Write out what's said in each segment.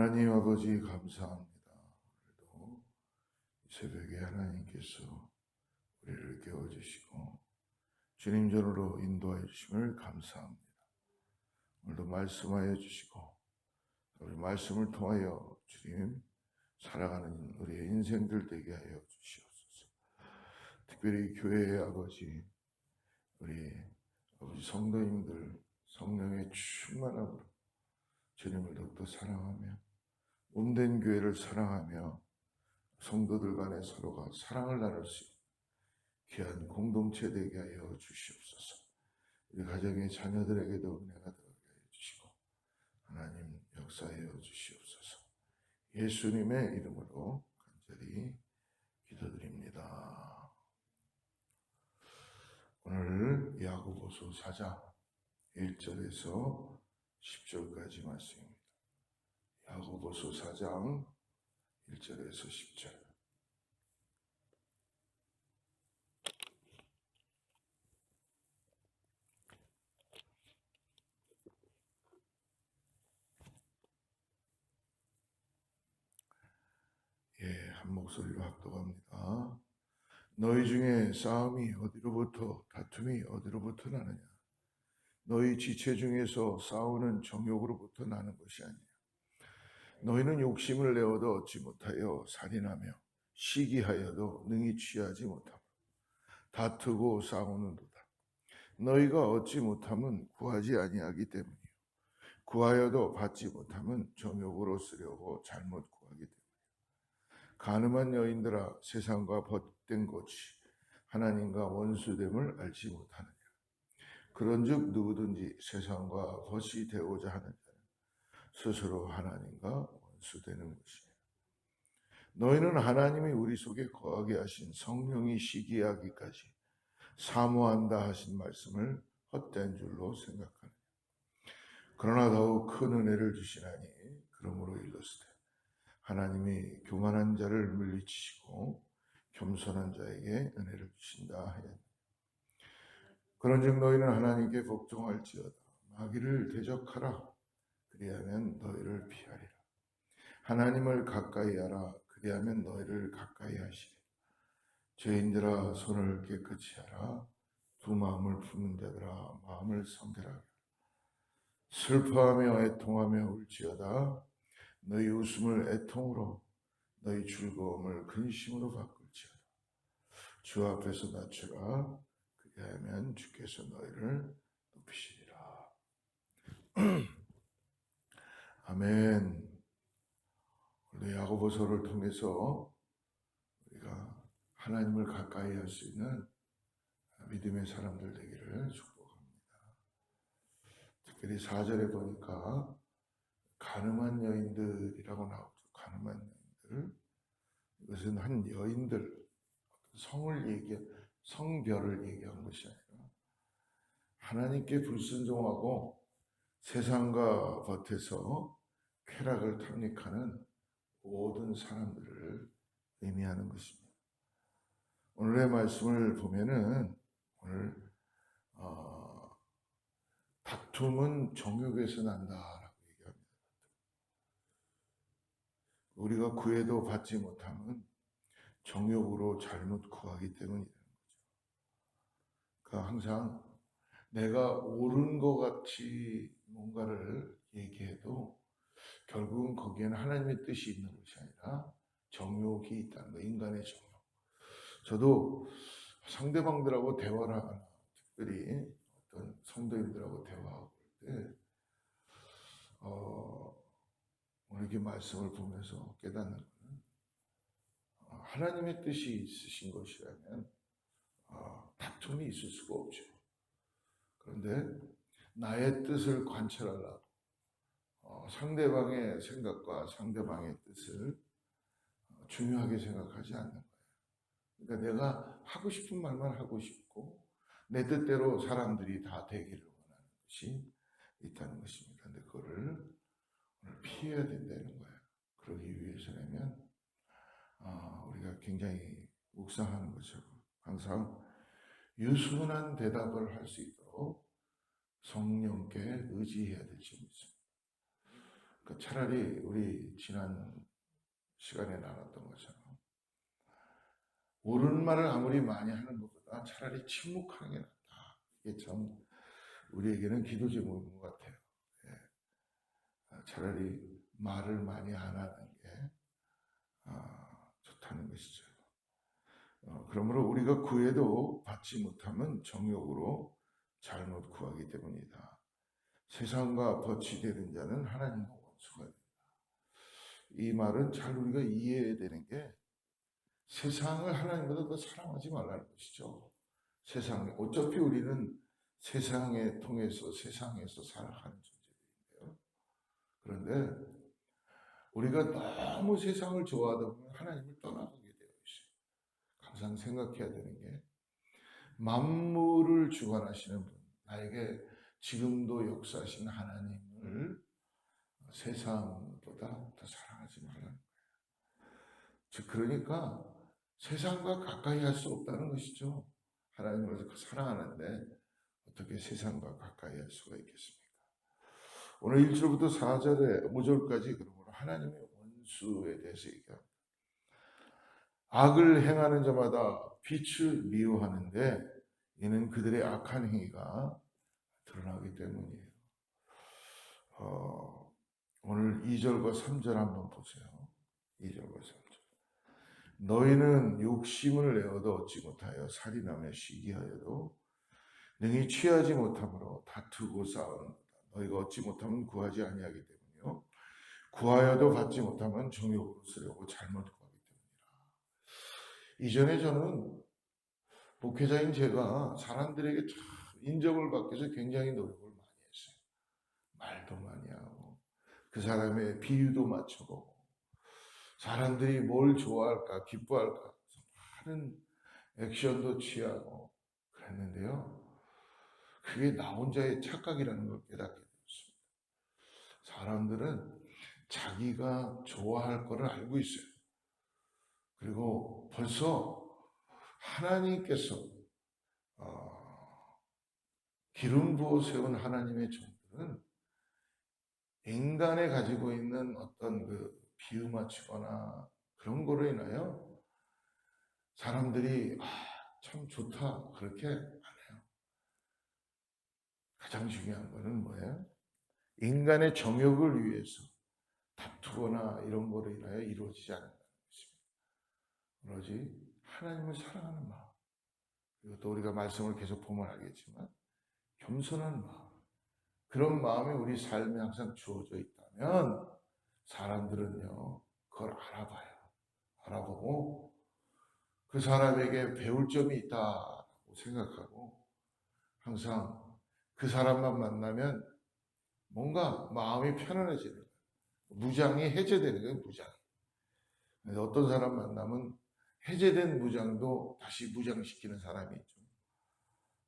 하나님 아버지 감사합니다. 오늘도 이 새벽에 하나님께서 우리를 깨워주시고 주님 전으로 인도하여 주심을 감사합니다. 오늘도 말씀하여 주시고 우리 말씀을 통하여 주님 살아가는 우리의 인생들 되게 하여 주시옵소서. 특별히 교회의 아버지, 우리 아버지 성도님들 성령의 충만함으로 주님을 더욱더 사랑하며 몸된 교회를 사랑하며 성도들 간에 서로가 사랑을 나눌 수 있는 귀한 공동체 되게 하여 주시옵소서. 우리 가정의 자녀들에게도 은혜가 더하게 하여 주시고 하나님 역사하여 주시옵소서. 예수님의 이름으로 간절히 기도드립니다. 오늘 야고보서 4장 1절에서 10절까지 말씀입니다. 야고보서 4장 1절에서 10절. 한 목소리로 합독합니다. 너희 중에 싸움이 어디로부터 다툼이 어디로부터 나느냐? 너희 지체 중에서 싸우는 정욕으로부터 나는 것이 아니냐? 너희는 욕심을 내어도 얻지 못하여 살인하며 시기하여도 능히 취하지 못하고 다투고 싸우는도다. 너희가 얻지 못함은 구하지 아니하기 때문이요 구하여도 받지 못함은 정욕으로 쓰려고 잘못 구하기 때문이요 가늠한 여인들아 세상과 벗된 것이 하나님과 원수됨을 알지 못하느냐. 그런즉 누구든지 세상과 벗이 되고자 하는 자는 스스로 하나님과 원수되는 것이냐. 너희는 하나님이 우리 속에 거하게 하신 성령이 시기하기까지 사모한다 하신 말씀을 헛된 줄로 생각하느냐. 그러나 더욱 큰 은혜를 주시나니 그러므로 일렀으되 하나님이 교만한 자를 물리치시고 겸손한 자에게 은혜를 주신다 하였느냐. 그런즉 너희는 하나님께 복종할지어다. 마귀를 대적하라. 그리하면 너희를 피하리라. 하나님을 가까이 하라. 그리하면 너희를 가까이 하시리라. 죄인들아 손을 깨끗이 하라. 두 마음을 품는 자들아 마음을 성결하게 하라. 슬퍼하며 애통하며 울지어다. 너희 웃음을 애통으로 너희 즐거움을 근심으로 바꿀지어다. 주 앞에서 낮추라. 그리하면 주께서 너희를 높이시리라. 아멘. 오늘 야고보서를 통해서 우리가 하나님을 가까이 할 수 있는 믿음의 사람들 되기를 축복합니다. 특별히 4절에 보니까 가늠한 여인들이라고 나오죠. 가늠한 여인들. 이것은 한 여인들, 성별을 얘기한 것이 아니라 하나님께 불순종하고 세상과 겉에서 쾌락을 탐닉하는 모든 사람들을 의미하는 것입니다. 오늘의 말씀을 보면은 오늘 다툼은 정욕에서 난다라고 얘기합니다. 우리가 구해도 받지 못함은 정욕으로 잘못 구하기 때문이라는 거죠. 그러니까 항상 내가 옳은 것 같이 뭔가를 얘기해도 결국은 거기에는 하나님의 뜻이 있는 것이 아니라 정욕이 있다는 거, 인간의 정욕. 저도 상대방들하고 대화를 하거나 특별히 어떤 성도님들하고 대화하고 할 때 오늘 이렇게 말씀을 보면서 깨닫는 것은 하나님의 뜻이 있으신 것이라면 다툼이 있을 수가 없죠. 그런데 나의 뜻을 관찰하려고 상대방의 생각과 상대방의 뜻을 중요하게 생각하지 않는 거예요. 그러니까 내가 하고 싶은 말만 하고 싶고 내 뜻대로 사람들이 다 되기를 원하는 것이 있다는 것입니다. 그런데 그거를 오늘 피해야 된다는 거예요. 그러기 위해서라면 우리가 굉장히 묵상하는 것처럼 항상 유순한 대답을 할 수 있도록 성령께 의지해야 될 점이 있습니다. 차라리 우리 지난 시간에 나눴던 것처럼 옳은 말을 아무리 많이 하는 것보다 차라리 침묵하는 게 낫다. 이게 참 우리에게는 기도 제목인 것 같아요. 차라리 말을 많이 안 하는 게 좋다는 것이죠. 그러므로 우리가 구해도 받지 못하면 정욕으로 잘못 구하기 때문이다. 세상과 벗이 되는 자는 하나님과 원수가 된다. 이 말은 잘 우리가 이해해야 되는 게 세상을 하나님보다 더 사랑하지 말라는 것이죠. 세상에 어차피 우리는 세상에 통해서 세상에서 살아가는 존재들인데요. 그런데 우리가 너무 세상을 좋아하다 보면 하나님을 떠나가게 되어 있어요. 항상 생각해야 되는 게 만물을 주관하시는 분, 나에게 지금도 역사하신 하나님을 세상보다 더 사랑하지 말라는 거예요. 즉 그러니까 세상과 가까이 할 수 없다는 것이죠. 하나님을 사랑하는데 어떻게 세상과 가까이 할 수가 있겠습니까? 오늘 1절부터 4절에 5절까지 그러므로 하나님의 원수에 대해서 얘기합니다. 악을 행하는 자마다 빛을 미워하는데 이는 그들의 악한 행위가 드러나기 때문이에요. 오늘 2절과 3절 한번 보세요. 2절과 3절. 너희는 욕심을 내어도 얻지 못하여 살인하며 시기하여도 능히 취하지 못함으로 다투고 싸우는도다. 너희가 얻지 못하면 구하지 아니하기 때문이요 구하여도 받지 못하면 정욕으로 쓰려고 잘못 구하기 때문이라. 이전에 저는 목회자인 제가 사람들에게 참 인정을 받기 위해서 굉장히 노력을 많이 했어요. 말도 많이 하고 그 사람의 비유도 맞춰보고 사람들이 뭘 좋아할까 기뻐할까 많은 액션도 취하고 그랬는데요. 그게 나 혼자의 착각이라는 걸 깨닫게 되었습니다. 사람들은 자기가 좋아할 거를 알고 있어요. 그리고 벌써 하나님께서 기름 부어 세운 하나님의 종들은 인간에 가지고 있는 어떤 그 비유 맞추거나 그런 거로 인하여 사람들이 참 좋다 그렇게 안 해요. 가장 중요한 거는 뭐예요? 인간의 정욕을 위해서 다투거나 이런 거로 인하여 이루어지지 않는다는 것입니다. 오로지 하나님을 사랑하는 마음, 그리고 또 우리가 말씀을 계속 보면 알겠지만 겸손한 마음, 그런 마음이 우리 삶에 항상 주어져 있다면 사람들은요 그걸 알아봐요. 알아보고 그 사람에게 배울 점이 있다고 생각하고 항상 그 사람만 만나면 뭔가 마음이 편안해지는 거예요. 무장이 해제되는 거예요. 무장. 어떤 사람 만나면 해제된 무장도 다시 무장시키는 사람이 있죠.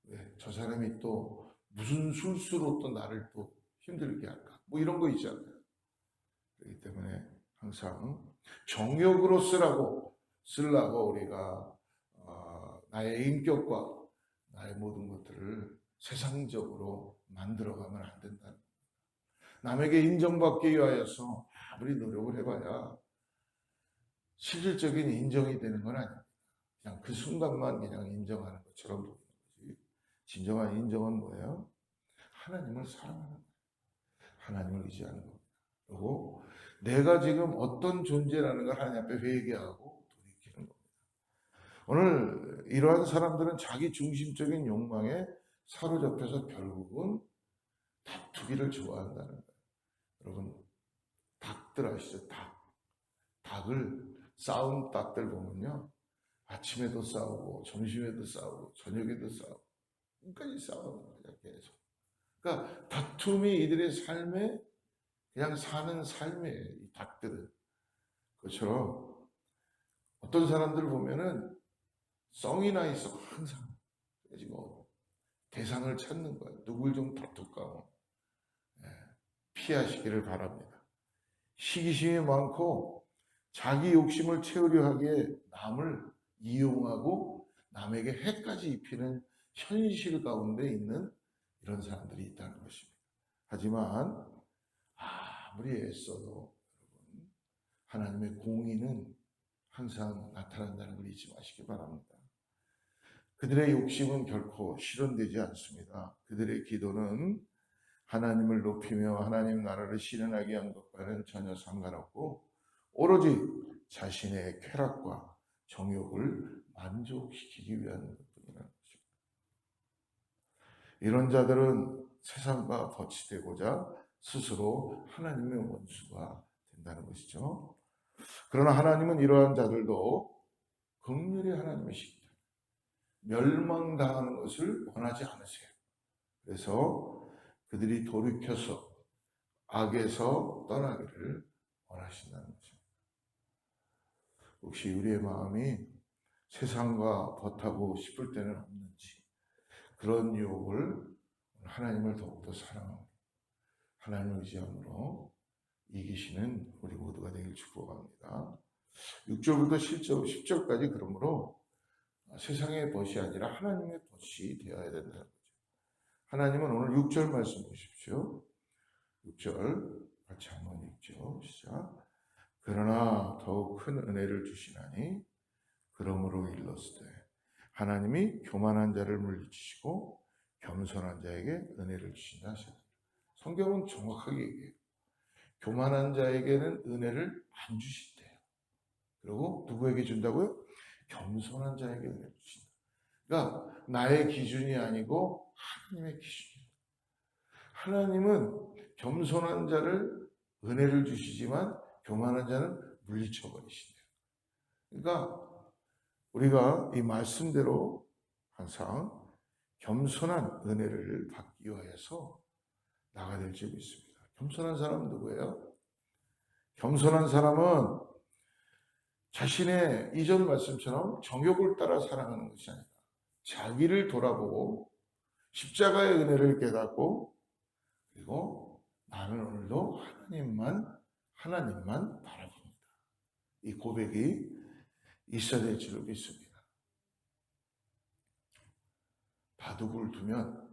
왜? 저 사람이 또 무슨 술수로 또 나를 또 힘들게 할까? 뭐 이런 거 있잖아요. 그렇기 때문에 항상 정욕으로 쓰려고 우리가 나의 인격과 나의 모든 것들을 세상적으로 만들어가면 안 된다는 거예요. 남에게 인정받기 위하여서 아무리 노력을 해봐야 실질적인 인정이 되는 건 아닙니다. 그냥 그 순간만 그냥 인정하는 것처럼 보이는 거지. 진정한 인정은 뭐예요? 하나님을 사랑하는 거예요. 하나님을 의지하는 겁니다. 그리고 내가 지금 어떤 존재라는 걸 하나님 앞에 회개하고 돌이키는 겁니다. 오늘 이러한 사람들은 자기 중심적인 욕망에 사로잡혀서 결국은 다투기를 좋아한다는 거예요. 여러분 닭들 아시죠? 닭을 싸운 닭들 보면요 아침에도 싸우고 점심에도 싸우고 저녁에도 싸우고 끝까지 싸우는 거예요. 계속. 그러니까 다툼이 이들의 삶에 그냥 사는 삶이에요. 이 닭들은. 그것처럼 어떤 사람들을 보면은 썽이 나 있어 항상. 그래서 뭐 대상을 찾는 거예요. 누굴 좀 다툴까. 피하시기를 바랍니다. 시기심이 많고 자기 욕심을 채우려 하기에 남을 이용하고 남에게 해까지 입히는 현실 가운데 있는 이런 사람들이 있다는 것입니다. 하지만 아무리 애써도 여러분, 하나님의 공의는 항상 나타난다는 걸 잊지 마시기 바랍니다. 그들의 욕심은 결코 실현되지 않습니다. 그들의 기도는 하나님을 높이며 하나님 나라를 실현하게 한 것과는 전혀 상관없고 오로지 자신의 쾌락과 정욕을 만족시키기 위한 것뿐이라는 것입니다. 이런 자들은 세상과 거치되고자 스스로 하나님의 원수가 된다는 것이죠. 그러나 하나님은 이러한 자들도 긍휼히 하나님이십니다. 멸망당하는 것을 원하지 않으세요. 그래서 그들이 돌이켜서 악에서 떠나기를 원하신다는 것입니다. 혹시 우리의 마음이 세상과 버타고 싶을 때는 없는지, 그런 유혹을 하나님을 더욱더 사랑하고 하나님을 의지함으로 이기시는 우리 모두가 되길 축복합니다. 6절부터 10절까지 그러므로 세상의 벗이 아니라 하나님의 벗이 되어야 된다는 거죠. 하나님은 오늘 6절 말씀 보십시오. 6절 같이 한번 읽죠. 시작. 그러나 더욱 큰 은혜를 주시나니 그러므로 일렀으되 하나님이 교만한 자를 물리치시고 겸손한 자에게 은혜를 주신다 하셨습니다. 성경은 정확하게 얘기해요. 교만한 자에게는 은혜를 안 주신대요. 그리고 누구에게 준다고요? 겸손한 자에게 은혜를 주신다. 그러니까 나의 기준이 아니고 하나님의 기준이에요. 하나님은 겸손한 자를 은혜를 주시지만 교만한 자는 물리쳐 버리신대요. 그러니까 우리가 이 말씀대로 항상 겸손한 은혜를 받기 위해서 나가야 될 줄 믿습니다. 겸손한 사람은 누구예요? 겸손한 사람은 자신의 이전 말씀처럼 정욕을 따라 살아가는 것이 아니라 자기를 돌아보고 십자가의 은혜를 깨닫고 그리고 나는 오늘도 하나님만 바라봅니다. 이 고백이 있어야 될 줄 믿습니다. 바둑을 두면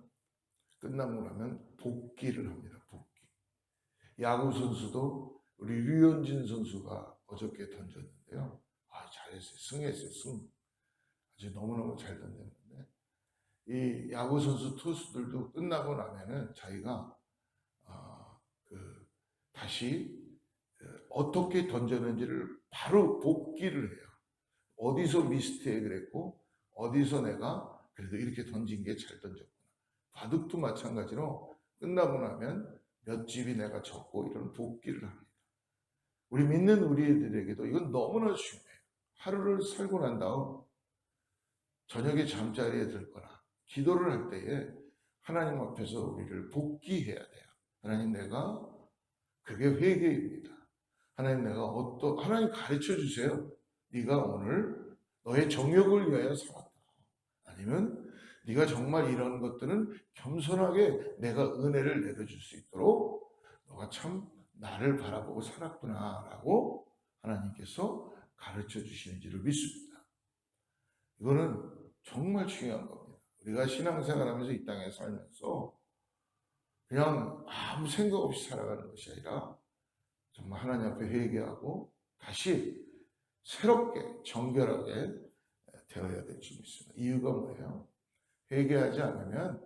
끝나고 나면 복기를 합니다. 복기. 야구 선수도 우리 류현진 선수가 어저께 던졌는데요. 잘했어요. 승했어요. 승. 아주 너무너무 잘 던졌는데 이 야구 선수 투수들도 끝나고 나면은 자기가 다시 어떻게 던졌는지를 바로 복기를 해요. 어디서 미스테이크를 했고 어디서 내가 그래도 이렇게 던진 게 잘 던졌구나. 바둑도 마찬가지로 끝나고 나면 몇 집이 내가 졌고 이런 복기를 합니다. 우리 믿는 우리들에게도 이건 너무나 중요해요. 하루를 살고 난 다음 저녁에 잠자리에 들거나 기도를 할 때에 하나님 앞에서 우리를 복기해야 돼요. 하나님 내가 그게 회개입니다. 하나님 하나님 가르쳐 주세요. 네가 오늘 너의 정욕을 위하여 살았다. 아니면 네가 정말 이런 것들은 겸손하게 내가 은혜를 내려줄 수 있도록 너가 참 나를 바라보고 살았구나 라고 하나님께서 가르쳐 주시는지를 믿습니다. 이거는 정말 중요한 겁니다. 우리가 신앙생활하면서 이 땅에 살면서 그냥 아무 생각 없이 살아가는 것이 아니라 정말 하나님 앞에 회개하고 다시 새롭게 정결하게 되어야 될 줄 믿습니다. 이유가 뭐예요? 회개하지 않으면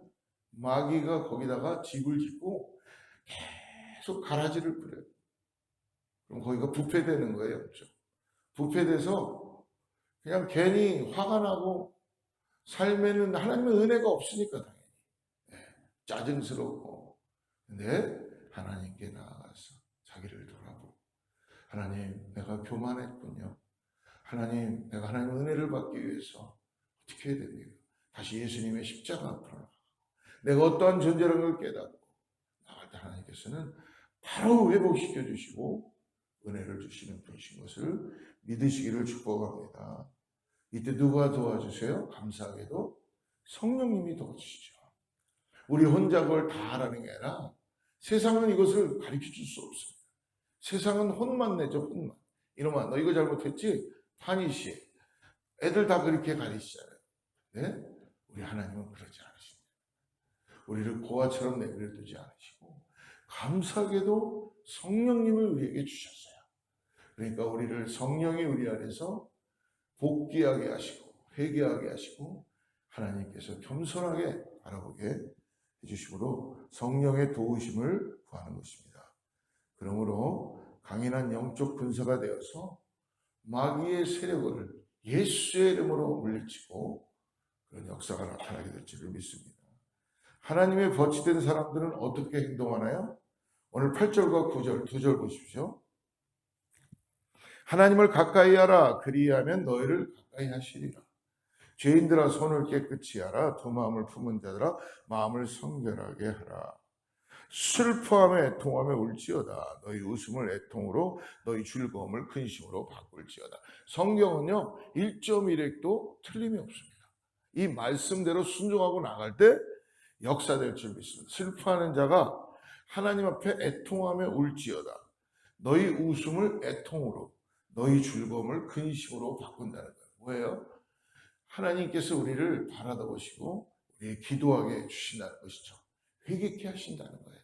마귀가 거기다가 집을 짓고 계속 가라지를 뿌려요. 그럼 거기가 부패되는 거예요. 그렇죠? 부패돼서 그냥 괜히 화가 나고 삶에는 하나님의 은혜가 없으니까 당연히 짜증스럽고 근데 하나님께 나아가서 자기를 돌아보고 하나님 내가 교만했군요. 하나님 내가 하나님의 은혜를 받기 위해서 어떻게 해야 됩니까? 다시 예수님의 십자가 앞으로 나가고 내가 어떠한 존재라는 걸 깨닫고 나갈 때 하나님께서는 바로 회복시켜 주시고 은혜를 주시는 분이신 것을 믿으시기를 축복합니다. 이때 누가 도와주세요? 감사하게도 성령님이 도와주시죠. 우리 혼자 그걸 다 하라는 게 아니라 세상은 이것을 가르쳐 줄 수 없습니다. 세상은 혼만 내죠. 혼만. 이놈아 너 이거 잘못했지? 파니시. 애들 다 그렇게 가르치잖아요. 네? 우리 하나님은 그러지 않으십니다. 우리를 고아처럼 내버려 두지 않으시고 감사하게도 성령님을 우리에게 주셨어요. 그러니까 우리를 성령이 우리 안에서 복귀하게 하시고 회개하게 하시고 하나님께서 겸손하게 바라보게 해주심으로 성령의 도우심을 구하는 것입니다. 그러므로 강인한 영적 군사가 되어서 마귀의 세력을 예수의 이름으로 물리치고 그런 역사가 나타나게 될 줄을 믿습니다. 하나님의 거치된 사람들은 어떻게 행동하나요? 오늘 8절과 9절, 2절 보십시오. 하나님을 가까이 하라. 그리하면 너희를 가까이 하시리라. 죄인들아 손을 깨끗이 하라. 두 마음을 품은 자들아 마음을 성결하게 하라. 슬퍼함에 애통함에 울지어다. 너희 웃음을 애통으로 너희 즐거움을 근심으로 바꿀지어다. 성경은요 1.1획도 틀림이 없습니다. 이 말씀대로 순종하고 나갈 때 역사될 줄 믿습니다. 슬퍼하는 자가 하나님 앞에 애통함에 울지어다. 너희 웃음을 애통으로 너희 즐거움을 근심으로 바꾼다는 거예요. 뭐예요? 하나님께서 우리를 바라보시고 우리의 기도하게 해주신다는 것이죠. 회개케 하신다는 거예요.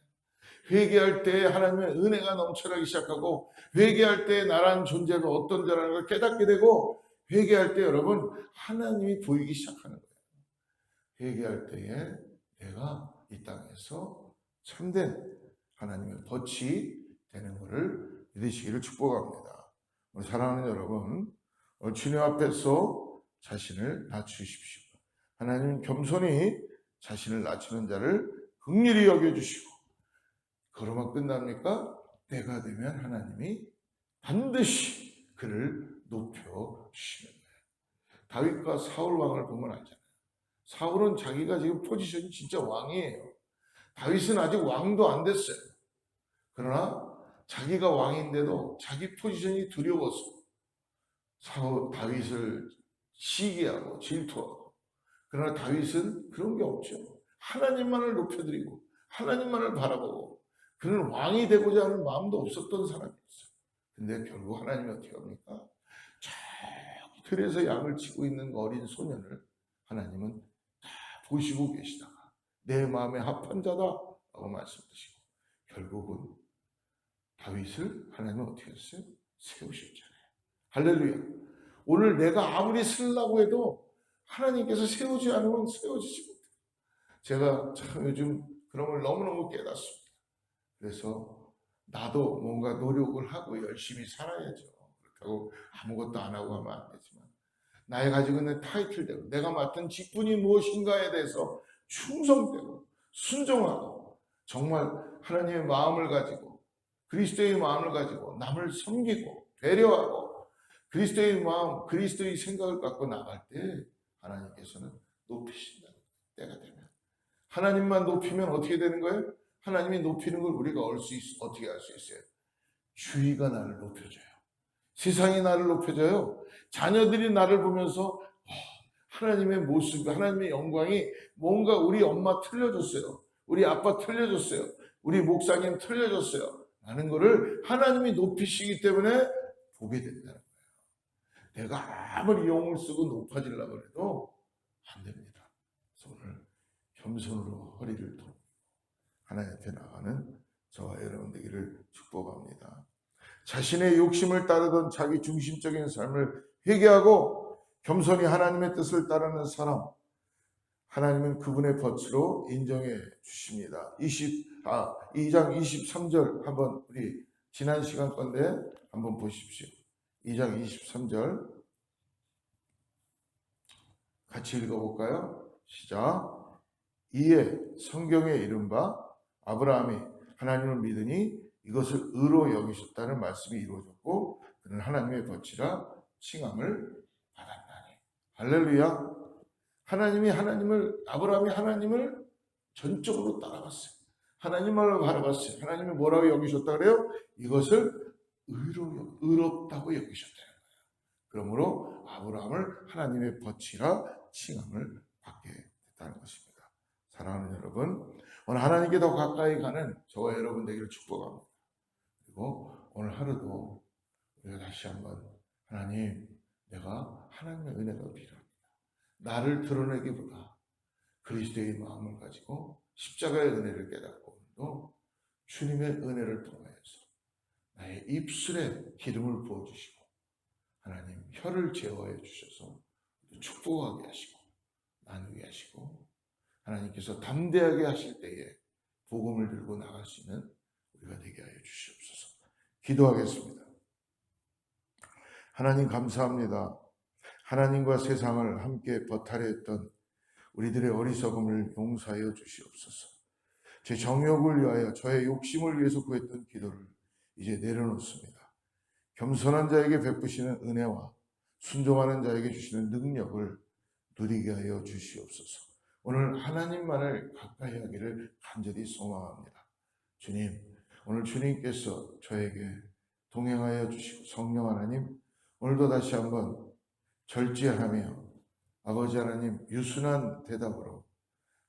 회개할 때 하나님의 은혜가 넘쳐나기 시작하고 회개할 때 나라는 존재가 어떤 자라는 걸 깨닫게 되고 회개할 때 여러분 하나님이 보이기 시작하는 거예요. 회개할 때에 내가 이 땅에서 참된 하나님의 덫이 되는 것을 믿으시기를 축복합니다. 우리 사랑하는 여러분, 주님 앞에서 자신을 낮추십시오. 하나님은 겸손히 자신을 낮추는 자를 긍휼히 여겨주시고 그러면 끝납니까? 때가 되면 하나님이 반드시 그를 높여주시는 거예요. 다윗과 사울 왕을 보면 알잖아요. 사울은 자기가 지금 포지션이 진짜 왕이에요. 다윗은 아직 왕도 안 됐어요. 그러나 자기가 왕인데도 자기 포지션이 두려워서 다윗을 시기하고 질투하고 그러나 다윗은 그런 게 없죠. 하나님만을 높여드리고 하나님만을 바라보고 그는 왕이 되고자 하는 마음도 없었던 사람이었어요. 근데 결국 하나님이 어떻게 합니까? 저기 들에서 양을 치고 있는 어린 소년을 하나님은 다 보시고 계시다가 내 마음에 합한 자다라고 말씀하시고 결국은 다윗을 하나님은 어떻게 했어요? 세우셨잖아요. 할렐루야. 오늘 내가 아무리 쓰려고 해도 하나님께서 세우지 않으면 세워지지 못해요. 제가 참 요즘 그런 걸 너무너무 깨닫습니다. 그래서 나도 뭔가 노력을 하고 열심히 살아야죠. 그렇다고 아무것도 안 하고 하면 안 되지만 나의 가지고 있는 타이틀대로 내가 맡은 직분이 무엇인가에 대해서 충성되고 순종하고 정말 하나님의 마음을 가지고 그리스도의 마음을 가지고 남을 섬기고 배려하고 그리스도의 마음, 그리스도의 생각을 갖고 나갈 때 하나님께서는 높이신다. 때가 되면 하나님만 높이면 어떻게 되는 거예요? 하나님이 높이는 걸 우리가 어떻게 알 수 있어요? 주위가 나를 높여줘요. 세상이 나를 높여줘요. 자녀들이 나를 보면서 하나님의 모습, 하나님의 영광이 뭔가 우리 엄마 틀려줬어요. 우리 아빠 틀려줬어요. 우리 목사님 틀려줬어요. 라는 거를 하나님이 높이시기 때문에 보게 된다는 거예요. 내가 아무리 용을 쓰고 높아지려고 해도 안 됩니다. 그래서 오늘 겸손으로 허리를 도 하나님 앞에 나가는 저와 여러분 되기를 축복합니다. 자신의 욕심을 따르던 자기 중심적인 삶을 회개하고 겸손히 하나님의 뜻을 따르는 사람, 하나님은 그분의 덫으로 인정해 주십니다. 2장 23절 한번 우리 지난 시간 건데 한번 보십시오. 2장 23절 같이 읽어볼까요? 시작. 이에 성경에 이른바 아브라함이 하나님을 믿으니 이것을 의로 여기셨다는 말씀이 이루어졌고 그는 하나님의 덫이라 칭함을 받았나니. 할렐루야. 아브라함이 하나님을 전적으로 따라갔어요. 하나님을 바라봤어요. 하나님이 뭐라고 여기셨다 그래요? 이것을 의롭다고 여기셨다는 거예요. 그러므로 아브라함을 하나님의 덫이라 칭함을 받게 됐다는 것입니다. 사랑하는 여러분, 오늘 하나님께 더 가까이 가는 저와 여러분 되기를 축복합니다. 그리고 오늘 하루도 우리가 다시 한번 하나님, 내가 하나님의 은혜가 필요합니다. 나를 드러내기보다 그리스도의 마음을 가지고 십자가의 은혜를 깨닫고 또 주님의 은혜를 통하여서 나의 입술에 기름을 부어주시고 하나님 혀를 제어해 주셔서 축복하게 하시고 나누게 하시고 하나님께서 담대하게 하실 때에 복음을 들고 나갈 수 있는 우리가 되게 하여 주시옵소서. 기도하겠습니다. 하나님 감사합니다. 하나님과 세상을 함께 버타려 했던 우리들의 어리석음을 용서하여 주시옵소서. 제 정욕을 위하여 저의 욕심을 위해서 구했던 기도를 이제 내려놓습니다. 겸손한 자에게 베푸시는 은혜와 순종하는 자에게 주시는 능력을 누리게 하여 주시옵소서. 오늘 하나님만을 가까이 하기를 간절히 소망합니다. 주님, 오늘 주님께서 저에게 동행하여 주시고 성령 하나님, 오늘도 다시 한번 절제하며 아버지 하나님 유순한 대답으로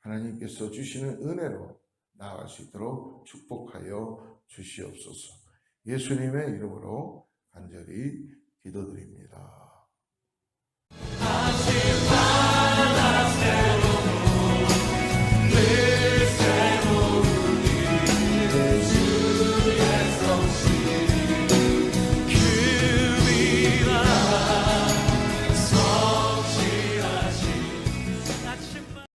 하나님께서 주시는 은혜로 나아갈 수 있도록 축복하여 주시옵소서. 예수님의 이름으로 간절히 기도드립니다.